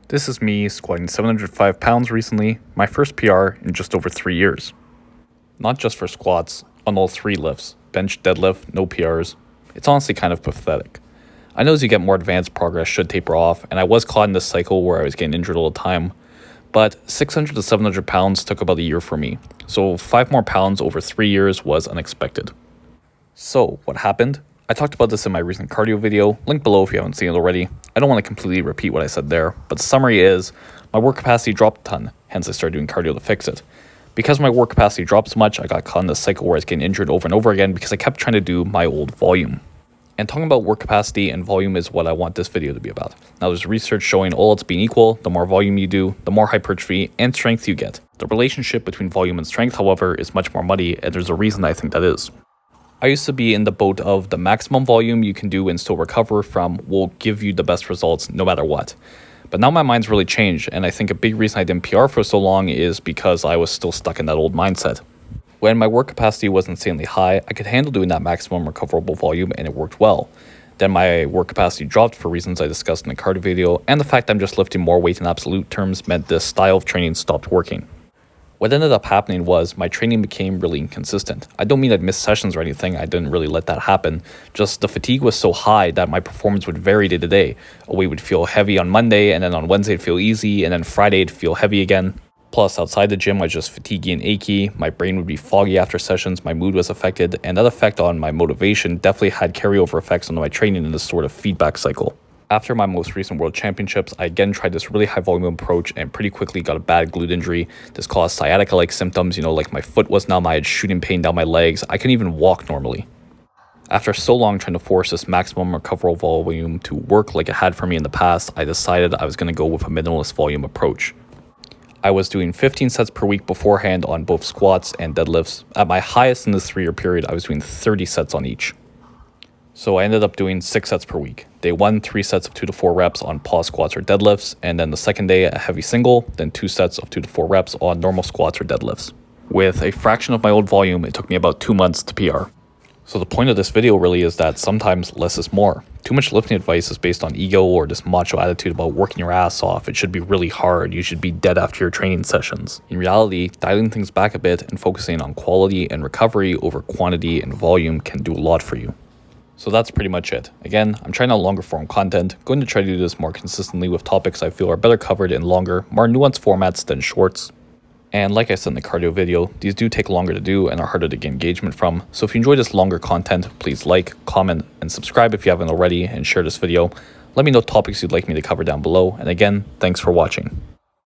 This is me squatting 705 pounds recently, my first PR in just over 3 years. Not just for squats, on all 3 lifts, bench, deadlift, no PRs. It's honestly kind of pathetic. I know as you get more advanced, progress should taper off, and I was caught in this cycle where I was getting injured all the time, but 600 to 700 pounds took about a year for me, so 5 more pounds over 3 years was unexpected. So, what happened? I talked about this in my recent cardio video, link below if you haven't seen it already. I don't want to completely repeat what I said there, but the summary is, my work capacity dropped a ton, hence I started doing cardio to fix it. Because my work capacity dropped so much, I got caught in this cycle where I was getting injured over and over again because I kept trying to do my old volume. And talking about work capacity and volume is what I want this video to be about. Now there's research showing all else being equal, the more volume you do, the more hypertrophy and strength you get. The relationship between volume and strength, however, is much more muddy, and there's a reason I think that is. I used to be in the boat of the maximum volume you can do and still recover from will give you the best results no matter what. But now my mind's really changed, and I think a big reason I didn't PR for so long is because I was still stuck in that old mindset. When my work capacity was insanely high, I could handle doing that maximum recoverable volume and it worked well. Then my work capacity dropped for reasons I discussed in the cardio video, and the fact I'm just lifting more weight in absolute terms meant this style of training stopped working. What ended up happening was my training became really inconsistent. I don't mean I'd miss sessions or anything, I didn't really let that happen. Just the fatigue was so high that my performance would vary day to day. A weight would feel heavy on Monday, and then on Wednesday it'd feel easy, and then Friday it'd feel heavy again. Plus, outside the gym, I was just fatiguey and achy, my brain would be foggy after sessions, my mood was affected, and that effect on my motivation definitely had carryover effects on my training in this sort of feedback cycle. After my most recent World Championships, I again tried this really high volume approach and pretty quickly got a bad glute injury. This caused sciatica-like symptoms, like my foot was numb, I had shooting pain down my legs, I couldn't even walk normally. After so long trying to force this maximum recoverable volume to work like it had for me in the past, I decided I was going to go with a minimalist volume approach. I was doing 15 sets per week beforehand on both squats and deadlifts. At my highest in this 3-year period, I was doing 30 sets on each. So I ended up doing 6 sets per week. Day 1, 3 sets of 2 to 4 reps on pause squats or deadlifts, and then the second day a heavy single, then 2 sets of 2 to 4 reps on normal squats or deadlifts. With a fraction of my old volume, it took me about 2 months to PR. So the point of this video really is that sometimes less is more. Too much lifting advice is based on ego or this macho attitude about working your ass off. It should be really hard. You should be dead after your training sessions. In reality, dialing things back a bit and focusing on quality and recovery over quantity and volume can do a lot for you. So that's pretty much it. Again, I'm trying out longer form content, going to try to do this more consistently with topics I feel are better covered in longer, more nuanced formats than shorts. And like I said in the cardio video, these do take longer to do and are harder to get engagement from. So if you enjoy this longer content, please like, comment, and subscribe if you haven't already, and share this video. Let me know topics you'd like me to cover down below. And again, thanks for watching.